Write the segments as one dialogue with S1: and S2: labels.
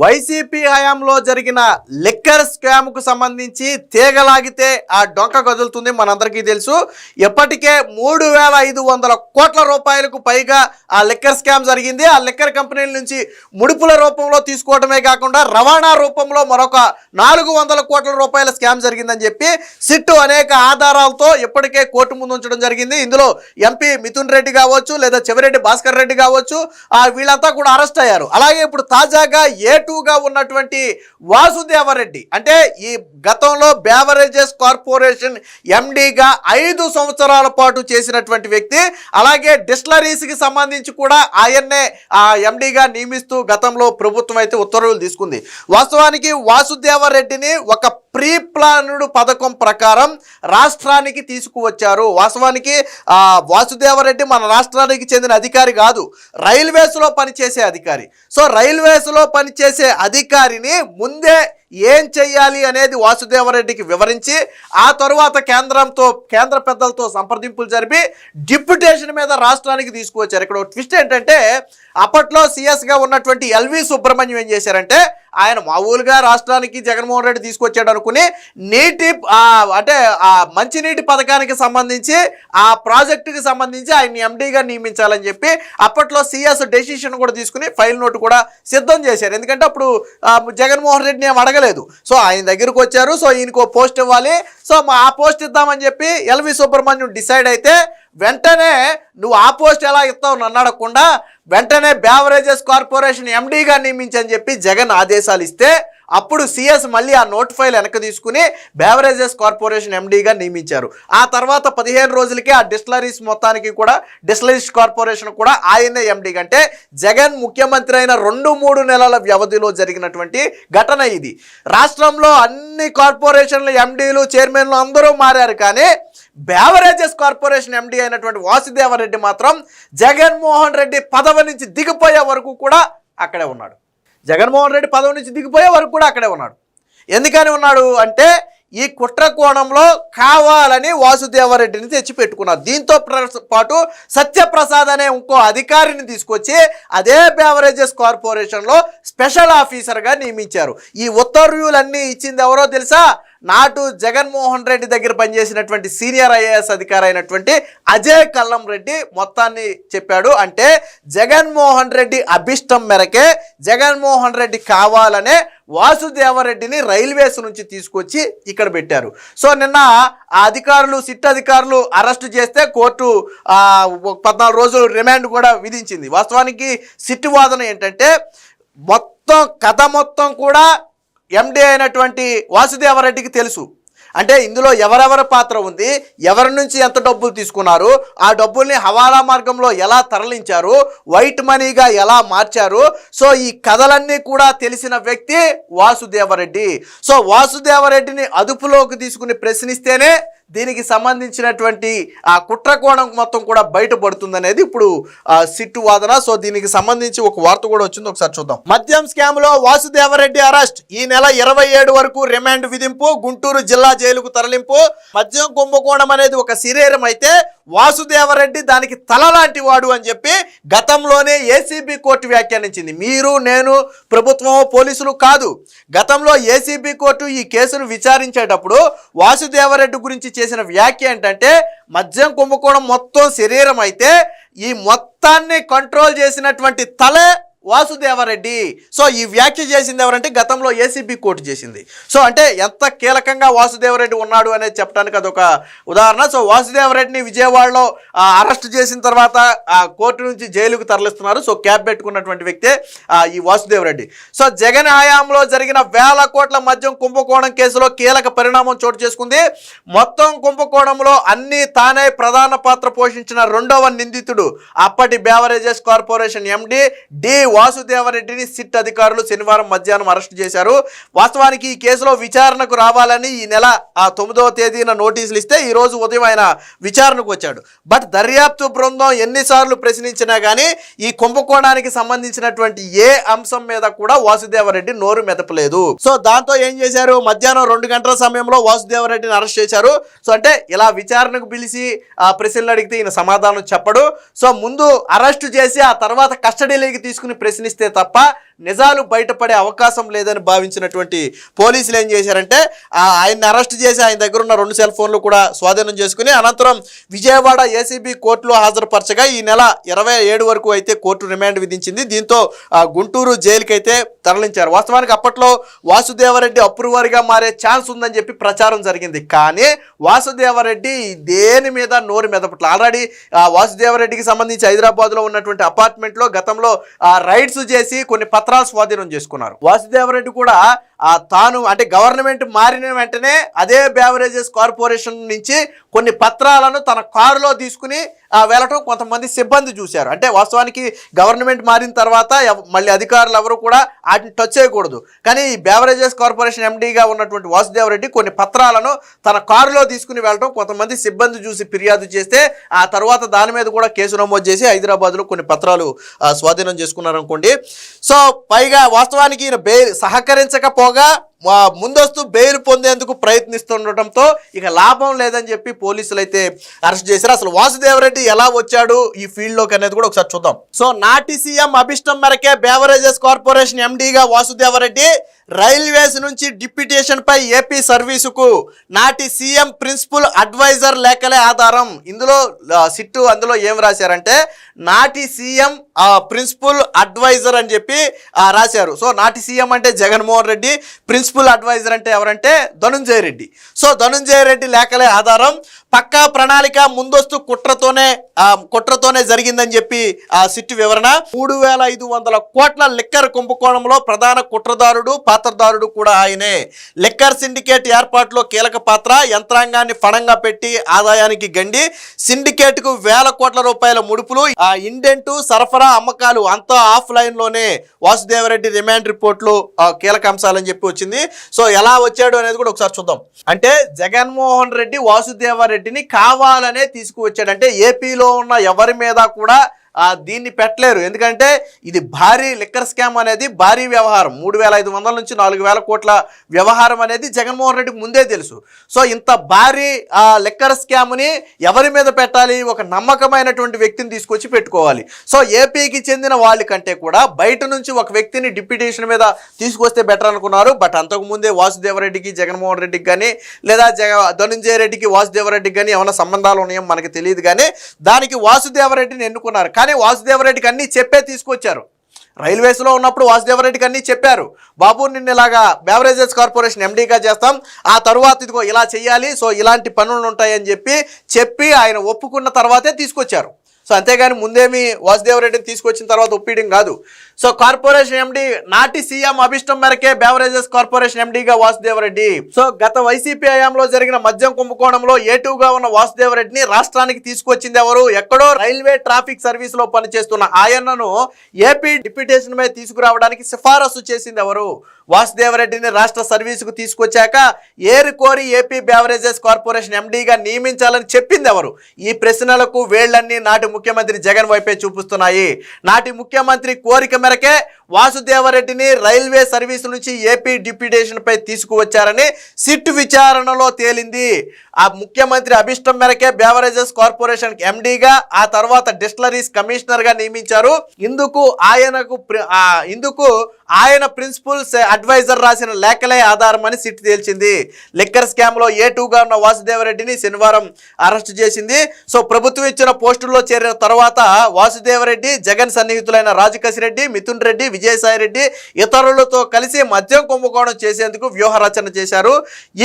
S1: YCP హయాంలో జరిగిన liquor స్కామ్కు సంబంధించి తీగలాగితే ఆ డొంక కదులుతుంది. మనందరికీ తెలుసు. ఇప్పటికే 3,500 కోట్ల రూపాయలకు పైగా ఆ లిక్కర్ స్కామ్ జరిగింది. ఆ లిక్కర్ కంపెనీల నుంచి ముడుపుల రూపంలో తీసుకోవడమే కాకుండా రవాణా రూపంలో మరొక 400 కోట్ల రూపాయల స్కామ్ జరిగిందని చెప్పి సిట్టు అనేక ఆధారాలతో ఇప్పటికే కోర్టు ముందు ఉంచడం జరిగింది. ఇందులో ఎంపీ మిథున్ రెడ్డి కావచ్చు, లేదా చెవిరెడ్డి భాస్కర్ రెడ్డి కావచ్చు, వీళ్ళంతా కూడా అరెస్ట్ అయ్యారు. అలాగే ఇప్పుడు తాజాగా A2గా ఉన్నటువంటి వాసుదేవరెడ్డి, అంటే ఈ గతంలో బేవరేజెస్ కార్పొరేషన్ ఎండీగా 5 సంవత్సరాల పాటు చేసినటువంటి వ్యక్తి. అలాగే డిస్టిలరీస్కి సంబంధించి కూడా ఆయన్నే ఎండీగా నియమిస్తూ గతంలో ప్రభుత్వం అయితే ఉత్తర్వులు తీసుకుంది. వాస్తవానికి వాసుదేవరెడ్డిని ఒక ప్రీ ప్లాన్డ్ పథకం ప్రకారం రాష్ట్రానికి తీసుకువచ్చారు. వాస్తవానికి వాసుదేవరెడ్డి మన రాష్ట్రానికి చెందిన అధికారి కాదు, రైల్వేస్లో పనిచేసే అధికారి. సో రైల్వేస్లో పనిచేసే అధికారిని ముందే ఏం చెయ్యాలి అనేది వాసుదేవరెడ్డికి వివరించి ఆ తరువాత కేంద్ర పెద్దలతో సంప్రదింపులు జరిపి డిప్యుటేషన్ మీద రాష్ట్రానికి తీసుకువచ్చారు. ఇక్కడ ట్విస్ట్ ఏంటంటే, అప్పట్లో సిఎస్గా ఉన్నటువంటి ఎల్వి సుబ్రహ్మణ్యం ఏం చేశారంటే, ఆయన మామూలుగా రాష్ట్రానికి జగన్మోహన్ రెడ్డి తీసుకొచ్చాడు అనుకుని మంచినీటి పథకానికి సంబంధించి ఆ ప్రాజెక్టుకి సంబంధించి ఆయన ఎండీగా నియమించాలని చెప్పి అప్పట్లో సిఎస్ డెసిషన్ కూడా తీసుకుని ఫైల్ నోట్ కూడా సిద్ధం చేశారు. ఎందుకంటే అప్పుడు జగన్మోహన్ రెడ్డిని ఏం అడగలేదు. సో ఆయన దగ్గరకు వచ్చారు. సో ఈయనకు పోస్ట్ ఇవ్వాలి, సో ఆ పోస్ట్ ఇద్దామని చెప్పి ఎల్వి సుబ్రహ్మణ్యం డిసైడ్ అయితే వెంటనే నువ్వు ఆ పోస్ట్ ఎలా ఇస్తావు నన్ను అడగకుండా వెంటనే బేవరేజెస్ కార్పొరేషన్ ఎండీగా నియమించని చెప్పి జగన్ ఆదేశాలు ఇస్తే అప్పుడు సిఎస్ మళ్ళీ ఆ నోట్ ఫైల్ వెనక్కి తీసుకుని బేవరేజెస్ కార్పొరేషన్ ఎండీగా నియమించారు. ఆ తర్వాత 15 రోజులకే ఆ డిస్టిలరీస్ మొత్తానికి కూడా డిస్టిలరీస్ కార్పొరేషన్ కూడా ఆయనే ఎండీగా, అంటే జగన్ ముఖ్యమంత్రి అయిన 2-3 నెలల వ్యవధిలో జరిగినటువంటి ఘటన ఇది. రాష్ట్రంలో అన్ని కార్పొరేషన్ల ఎండీలు చైర్మన్లు అందరూ మారారు, కానీ బేవరేజెస్ కార్పొరేషన్ ఎండీ అయినటువంటి వాసుదేవరెడ్డి మాత్రం జగన్మోహన్ రెడ్డి పదవి నుంచి దిగిపోయే వరకు కూడా అక్కడే ఉన్నాడు. జగన్మోహన్ రెడ్డి పదవి నుంచి దిగిపోయే వరకు కూడా అక్కడే ఉన్నాడు. ఎందుకని ఉన్నాడు అంటే, ఈ కుట్ర కోణంలో కావాలని వాసుదేవరెడ్డిని తెచ్చిపెట్టుకున్నారు. దీంతో పాటు సత్యప్రసాద్ అనే ఇంకో అధికారిని తీసుకొచ్చి అదే బేవరేజెస్ కార్పొరేషన్లో స్పెషల్ ఆఫీసర్గా నియమించారు. ఈ ఉత్తర్వులన్నీ ఇచ్చింది ఎవరో తెలుసా? నాటు జగన్మోహన్ రెడ్డి దగ్గర పనిచేసినటువంటి సీనియర్ ఐఏఎస్ అధికారి అయినటువంటి అజయ్ కల్లం రెడ్డి మొత్తాన్ని చెప్పాడు. అంటే జగన్మోహన్ రెడ్డి అభిష్టం మేరకే జగన్మోహన్ రెడ్డి కావాలనే వాసుదేవరెడ్డిని రైల్వేస్ నుంచి తీసుకొచ్చి ఇక్కడ పెట్టారు. సో నిన్న ఆ అధికారులు సిట్ అధికారులు అరెస్టు చేస్తే కోర్టు 14 రోజులు రిమాండ్ కూడా విధించింది. వాస్తవానికి సిట్ వాదన ఏంటంటే, కథ మొత్తం కూడా ఎండీ అయినటువంటి వాసుదేవరెడ్డికి తెలుసు. అంటే ఇందులో ఎవరెవరి పాత్ర ఉంది, ఎవరి నుంచి ఎంత డబ్బులు తీసుకున్నారు, ఆ డబ్బుల్ని హవాలా మార్గంలో ఎలా తరలించారు, వైట్ మనీగా ఎలా మార్చారు. సో ఈ కథలన్నీ కూడా తెలిసిన వ్యక్తి వాసుదేవరెడ్డి. సో వాసుదేవరెడ్డిని అదుపులోకి తీసుకుని ప్రశ్నిస్తేనే దీనికి సంబంధించినటువంటి ఆ కుట్రకోణం మొత్తం కూడా బయటపడుతుందనేది ఇప్పుడు సిట్టు వాదన. సో దీనికి సంబంధించి ఒక వార్త కూడా వచ్చింది, ఒకసారి చూద్దాం. మద్యం స్కామ్ లో వాసుదేవరెడ్డి అరెస్ట్, ఈ నెల 27 వరకు రిమాండ్ విధింపు, గుంటూరు జిల్లా జైలుకు తరలింపు. మద్యం కుంభకోణం అనేది ఒక శరీరం అయితే వాసుదేవరెడ్డి దానికి తల లాంటి వాడు అని చెప్పి గతంలోనే ఏసీబీ కోర్టు వ్యాఖ్యానించింది. మీరు నేను ప్రభుత్వం పోలీసులు కాదు. గతంలో ఏసీబీ కోర్టు ఈ కేసును విచారించేటప్పుడు వాసుదేవరెడ్డి గురించి చేసిన వ్యాఖ్య ఏంటంటే, మద్యం కుంభకోణం మొత్తం శరీరం అయితే ఈ మొత్తాన్ని కంట్రోల్ చేసినటువంటి తలే వాసుదేవరెడ్డి. సో ఈ వ్యాఖ్య చేసింది ఎవరంటే గతంలో ఏసీబీ కోర్టు చేసింది. సో అంటే ఎంత కీలకంగా వాసుదేవరెడ్డి ఉన్నాడు అనేది చెప్పడానికి అదొక ఉదాహరణ. సో వాసుదేవరెడ్డిని విజయవాడలో అరెస్ట్ చేసిన తర్వాత కోర్టు నుంచి జైలుకు తరలిస్తున్నారు. సో క్యాబ్ పెట్టుకున్నటువంటి వ్యక్తే ఈ వాసుదేవరెడ్డి. సో జగన్ హయాంలో జరిగిన 1000 కోట్ల మద్యం కుంభకోణం కేసులో కీలక పరిణామం చోటు చేసుకుంది. మొత్తం కుంభకోణంలో అన్ని తానే ప్రధాన పాత్ర పోషించిన 2వ నిందితుడు అప్పటి బేవరేజెస్ కార్పొరేషన్ ఎండీ డి వాసుదేవరెడ్డిని సిట్ అధికారులు శనివారం మధ్యాహ్నం అరెస్టు చేశారు. వాస్తవానికి ఈ కేసులో విచారణకు రావాలని ఈ నెల 9వ తేదీన నోటీసులు ఇస్తే ఈ రోజు ఉదయం ఆయన విచారణకు వచ్చాడు. బట్ దర్యాప్తు బృందం ఎన్నిసార్లు ప్రశ్నించినా కానీ ఈ కుంభకోణానికి సంబంధించినటువంటి ఏ అంశం మీద కూడా వాసుదేవరెడ్డి నోరు మెదపలేదు. సో దాంతో ఏం చేశారు, మధ్యాహ్నం 2 గంటల సమయంలో వాసుదేవరెడ్డిని అరెస్ట్ చేశారు. సో అంటే ఇలా విచారణకు పిలిచి ప్రశ్నలు అడిగితే ఈయన సమాధానం చెప్పడు. సో ముందు అరెస్టు చేసి ఆ తర్వాత కస్టడీలోకి తీసుకుని ప్రశ్నిస్తే తప్ప నిజాలు బయటపడే అవకాశం లేదని భావించినటువంటి పోలీసులు ఏం చేశారంటే ఆయన్ని అరెస్ట్ చేసి ఆయన దగ్గర ఉన్న 2 సెల్ ఫోన్లు కూడా స్వాధీనం చేసుకుని అనంతరం విజయవాడ ఏసీబీ కోర్టులో హాజరుపరచగా ఈ నెల 27 వరకు అయితే కోర్టు రిమాండ్ విధించింది. దీంతో గుంటూరు జైలుకి అయితే తరలించారు. వాస్తవానికి అప్పట్లో వాసుదేవరెడ్డి అప్రూవర్గా మారే ఛాన్స్ ఉందని చెప్పి ప్రచారం జరిగింది. కానీ వాసుదేవరెడ్డి దేని మీద నోరు మెదపట్ల. ఆల్రెడీ వాసుదేవరెడ్డికి సంబంధించి హైదరాబాద్లో ఉన్నటువంటి అపార్ట్మెంట్లో గతంలో రైడ్స్ చేసి కొన్ని పత్రాలు స్వాధీనం చేసుకున్నారు. వాసుదేవరెడ్డి కూడా తాను అంటే గవర్నమెంట్ మారిన వెంటనే అదే బెవరేజెస్ కార్పొరేషన్ నుంచి కొన్ని పత్రాలను తన కారులో తీసుకుని వెళ్ళటం కొంతమంది సిబ్బంది చూశారు. అంటే వాస్తవానికి గవర్నమెంట్ మారిన తర్వాత మళ్ళీ అధికారులు ఎవరు కూడా వాటిని టచ్ చేయకూడదు. కానీ ఈ బెవరేజెస్ కార్పొరేషన్ ఎండీగా ఉన్నటువంటి వాసుదేవరెడ్డి కొన్ని పత్రాలను తన కారులో తీసుకుని వెళ్ళటం కొంతమంది సిబ్బంది చూసి ఫిర్యాదు చేస్తే ఆ తర్వాత దాని మీద కూడా కేసు నమోదు చేసి హైదరాబాద్లో కొన్ని పత్రాలు స్వాధీనం చేసుకున్నారు అనుకోండి. సో పైగా వాస్తవానికి ఈయన సహకరించకపోగా ముందస్తు బెయిల్ పొందేందుకు ప్రయత్నిస్తుండటంతో ఇక లాభం లేదని చెప్పి పోలీసులు అయితే అరెస్ట్ చేశారు. అసలు వాసుదేవరెడ్డి ఎలా వచ్చాడు ఈ ఫీల్డ్లోకి అనేది కూడా ఒకసారి చూద్దాం. సో నాటి సీఎం అభిష్టం మేరకే బెవరేజెస్ కార్పొరేషన్ ఎండీగా వాసుదేవరెడ్డి రైల్వేస్ నుంచి డిప్యూటేషన్ పై ఏపీ సర్వీసుకు నాటి సీఎం ప్రిన్సిపల్ అడ్వైజర్ లేఖలే ఆధారం. ఇందులో సిట్టు అందులో ఏం రాశారంటే నాటి సీఎం ప్రిన్సిపల్ అడ్వైజర్ అని చెప్పి రాశారు. సో నాటి సీఎం అంటే జగన్మోహన్ రెడ్డి, ప్రిన్సిపల్ అడ్వైజర్ అంటే ఎవరంటే ధనుంజయ రెడ్డి. సో ధనుంజయ రెడ్డి లేఖలే ఆధారం. పక్కా ప్రణాళిక ముందస్తు కుట్రతోనే జరిగిందని చెప్పి సిట్టు వివరణ. 3,500 కోట్ల లిక్కర్ కుంభకోణంలో ప్రధాన కుట్రదారుడు పాత్రదారుడు కూడా ఆయనే. లిక్కర్ సిండికేట్ ఏర్పాటులో కీలక పాత్ర. యంత్రాంగాన్ని ఫణంగా పెట్టి ఆదాయానికి గండి. సిండికేట్కు 1,000 కోట్ల రూపాయల ముడుపులు, ఇండెంటు, సరఫరా, అమ్మకాలు అంతా ఆఫ్లైన్ లోనే. వాసుదేవరెడ్డి రిమాండ్ రిపోర్ట్లు కీలక అంశాలని చెప్పి వచ్చింది. సో ఎలా వచ్చాడు అనేది కూడా ఒకసారి చూద్దాం. అంటే జగన్మోహన్ రెడ్డి వాసుదేవరెడ్డిని కావాలనే తీసుకువచ్చాడు. అంటే ఏపీలో ఉన్న ఎవరి మీద కూడా దీన్ని పెట్టలేరు. ఎందుకంటే ఇది భారీ లిక్కర్ స్కామ్ అనేది భారీ వ్యవహారం. 3,500 నుంచి 4,000 కోట్ల వ్యవహారం అనేది జగన్మోహన్ రెడ్డికి ముందే తెలుసు. సో ఇంత భారీ లిక్కర్ స్కామ్ని ఎవరి మీద పెట్టాలి? ఒక నమ్మకమైనటువంటి వ్యక్తిని తీసుకొచ్చి పెట్టుకోవాలి. సో ఏపీకి చెందిన వాళ్ళ కంటే కూడా బయట నుంచి ఒక వ్యక్తిని డిప్యూటేషన్ మీద తీసుకొస్తే బెటర్ అనుకున్నారు. బట్ అంతకుముందే వాసుదేవరెడ్డికి జగన్మోహన్ రెడ్డికి కానీ లేదా ధనుంజయ రెడ్డికి వాసుదేవరెడ్డికి కానీ ఏమైనా సంబంధాలు ఉన్నాయో మనకు తెలియదు. కానీ దానికి వాసుదేవరెడ్డిని ఎన్నుకున్నారు. కానీ వాసుదేవరెడ్డికి అన్నీ చెప్పే తీసుకొచ్చారు. రైల్వేస్లో ఉన్నప్పుడు వాసుదేవరెడ్డికి అన్నీ చెప్పారు. బాబు నిన్ను ఇలాగా బెవరేజెస్ కార్పొరేషన్ ఎండీగా చేస్తాం, ఆ తరువాత ఇదిగో ఇలా చేయాలి, సో ఇలాంటి పనులు ఉంటాయని చెప్పి ఆయన ఒప్పుకున్న తర్వాతే తీసుకొచ్చారు. సో అంతేగాని ముందేమి వాసుదేవరెడ్డిని తీసుకొచ్చిన తర్వాత ఒప్పియడం కాదు. సో కార్పొరేషన్ ఎండీ నాటి సీఎం అభిష్టం మేరకే బెవరేజెస్ కార్పొరేషన్ ఎండీగా వాసుదేవరెడ్డి. సో గత వైసీపీ హయాంలో జరిగిన మద్యం కుంభకోణంలో ఏటుగా ఉన్న వాసుదేవరెడ్డిని రాష్ట్రానికి తీసుకొచ్చింది ఎవరు? ఎక్కడో రైల్వే ట్రాఫిక్ సర్వీస్ లో పనిచేస్తున్న ఆయనను ఏపీ డిప్యూటేషన్ మీద తీసుకురావడానికి సిఫారసు చేసింది ఎవరు? వాసుదేవరెడ్డిని రాష్ట్ర సర్వీసుకు తీసుకొచ్చాక ఏరుకోరి ఏపీ బెవరేజెస్ కార్పొరేషన్ ఎండీగా నియమించాలని చెప్పింది ఎవరు? ఈ ప్రశ్నలకు వేళ్లన్నీ నాటి ముఖ్యమంత్రి జగన్ వైపే చూపిస్తున్నాయి. నాటి ముఖ్యమంత్రి కోరిక మేరకే వాసుదేవరెడ్డిని రైల్వే సర్వీసు నుంచి ఏపీ డిప్యూటేషన్ పై తీసుకువచ్చారని సిట్ విచారణలో తేలింది. ఆ ముఖ్యమంత్రి అభిష్టం మేరకే బెవరేజెస్ కార్పొరేషన్ ఎండీగా ఆ తర్వాత డిస్టిలరీస్ కమిషనర్ గా నియమించారు. ఇందుకు ఆయన ప్రిన్సిపల్ అడ్వైజర్ రాసిన లేఖలే ఆధారమని సిట్ తేల్చింది. లిక్కర్ స్కామ్ లో ఏటూగా ఉన్న వాసుదేవరెడ్డిని శనివారం అరెస్టు చేసింది. సో ప్రభుత్వం ఇచ్చిన పోస్టుల్లో చేరిన తర్వాత వాసుదేవరెడ్డి జగన్ సన్నిహితులైన రాజకసిరెడ్డి, మిథున్ రెడ్డి, విజయసాయి రెడ్డి ఇతరులతో కలిసి మద్యం కుంభకోణం చేసేందుకు వ్యూహ రచన చేశారు.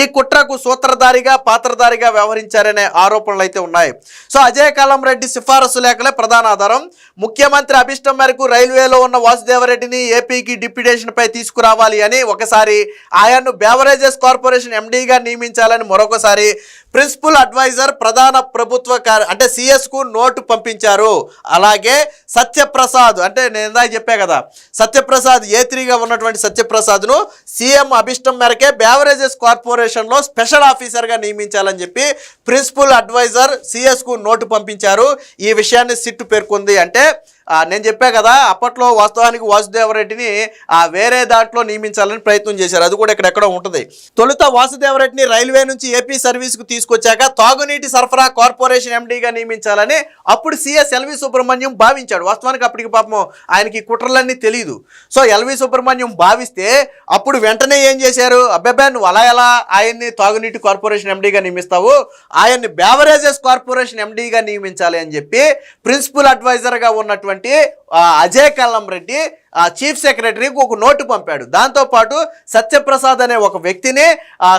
S1: ఈ కుట్రకు సూత్రధారిగా పాత్రధారిగా వ్యవహరించారనే ఆరోపణలు అయితే ఉన్నాయి. సో అజయ్ కల్లం రెడ్డి సిఫారసు లేఖలే ప్రధాన ఆధారం. ముఖ్యమంత్రి అభిష్టం మేరకు రైల్వేలో ఉన్న వాసుదేవరెడ్డిని ఏపీకి డిప్యూటేషన్ పై తీసుకురావాలి అని ఒకసారి, ఆయన్ను బెవరేజెస్ కార్పొరేషన్ ఎండీగా నియమించాలని మరొకసారి ప్రిన్సిపల్ అడ్వైజర్ ప్రధాన ప్రభుత్వ అంటే సిఎస్ కు నోటు పంపించారు. అలాగే సత్యప్రసాద్ అంటే నేను ఇందాక చెప్పా కదా, సత్యప్రసాద్ ఏ3గా ఉన్నటువంటి సత్యప్రసాద్ను సీఎం అభిష్టం మేరకే బెవరేజెస్ కార్పొరేషన్లో స్పెషల్ ఆఫీసర్గా నియమించాలని చెప్పి ప్రిన్సిపల్ అడ్వైజర్ సిఎస్ కు నోటు పంపించారు. ఈ విషయాన్ని సిట్ పేర్కొంది. అంటే నేను చెప్పా కదా అప్పట్లో వాస్తవానికి వాసుదేవరెడ్డిని వేరే దాంట్లో నియమించాలని ప్రయత్నం చేశారు. అది కూడా ఇక్కడెక్కడో ఉంటుంది. తొలుత వాసుదేవరెడ్డిని రైల్వే నుంచి ఏపీ సర్వీస్కు తీసుకొచ్చాక తాగునీటి సరఫరా కార్పొరేషన్ ఎండీగా నియమించాలని అప్పుడు సిఎస్ ఎల్వి సుబ్రహ్మణ్యం భావించాడు. వాస్తవానికి అప్పటికి పాపం ఆయనకి కుట్రలన్నీ తెలియదు. సో ఎల్వి సుబ్రహ్మణ్యం భావిస్తే అప్పుడు వెంటనే ఏం చేశారు, అబ్బాయి నువ్వు అలా ఎలా ఆయన్ని తాగునీటి కార్పొరేషన్ ఎండీగా నియమిస్తావు, ఆయన్ని బేవరేజెస్ కార్పొరేషన్ ఎండీగా నియమించాలి అని చెప్పి ప్రిన్సిపల్ అడ్వైజర్గా ఉన్నటువంటి అజయ్ కల్లం రెడ్డి చీఫ్ సెక్రటరీకి ఒక నోటు పంపాడు. దాంతోపాటు సత్యప్రసాద్ అనే ఒక వ్యక్తిని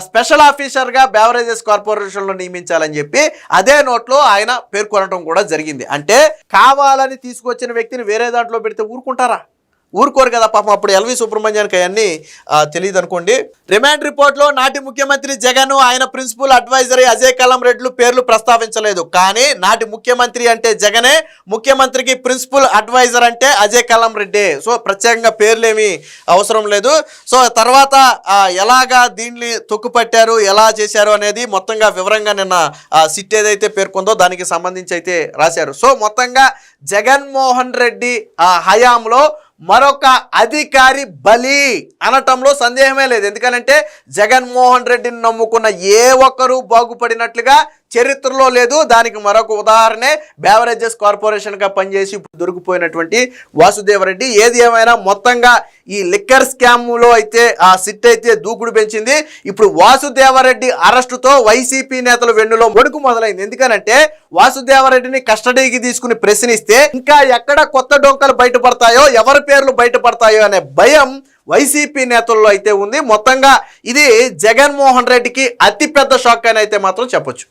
S1: స్పెషల్ ఆఫీసర్గా బేవరేజెస్ కార్పొరేషన్లో నియమించాలని చెప్పి అదే నోట్లో ఆయన పేర్కొనడం కూడా జరిగింది. అంటే కావాలని తీసుకొచ్చిన వ్యక్తిని వేరే దాంట్లో పెడితే ఊరుకుంటారా? ఊరుకోరు కదా పాపం. అప్పుడు ఎల్వి సుబ్రహ్మణ్యానికి అవన్నీ తెలియదు అనుకోండి. రిమాండ్ రిపోర్ట్లో నాటి ముఖ్యమంత్రి జగన్, ఆయన ప్రిన్సిపల్ అడ్వైజరీ అజయ్ కల్లం రెడ్డి పేర్లు ప్రస్తావించలేదు. కానీ నాటి ముఖ్యమంత్రి అంటే జగనే, ముఖ్యమంత్రికి ప్రిన్సిపల్ అడ్వైజర్ అంటే అజయ్ కల్లం రెడ్డి. సో ప్రత్యేకంగా పేర్లేమీ అవసరం లేదు. సో తర్వాత ఎలాగా దీన్ని తొక్కుపట్టారు, ఎలా చేశారు అనేది మొత్తంగా వివరంగా నిన్న సిట్ ఏదైతే పేర్కొందో దానికి సంబంధించి అయితే రాశారు. సో మొత్తంగా జగన్మోహన్ రెడ్డి హయాంలో మరొక అధికారి బలి అనటంలో సందేహమే లేదు. ఎందుకంటే జగన్మోహన్ రెడ్డిని నమ్ముకున్న ఏ ఒక్కరూ బాగుపడినట్లుగా చరిత్రలో లేదు. దానికి మరొక ఉదాహరణే బేవరేజెస్ కార్పొరేషన్గా పనిచేసి ఇప్పుడు దొరికిపోయినటువంటి వాసుదేవరెడ్డి. ఏది ఏమైనా మొత్తంగా ఈ లిక్కర్ స్కామ్లో అయితే సిట్ అయితే దూకుడు పెంచింది. ఇప్పుడు వాసుదేవరెడ్డి అరెస్టుతో వైసీపీ నేతల వెన్నులో వణుకు మొదలైంది. ఎందుకనంటే వాసుదేవరెడ్డిని కస్టడీకి తీసుకుని ప్రశ్నిస్తే ఇంకా ఎక్కడ కొత్త డొంకలు బయటపడతాయో, ఎవరి పేర్లు బయటపడతాయో అనే భయం వైసీపీ నేతల్లో అయితే ఉంది. మొత్తంగా ఇది జగన్మోహన్ రెడ్డికి అతిపెద్ద షాక్ అని అయితే మాత్రం చెప్పొచ్చు.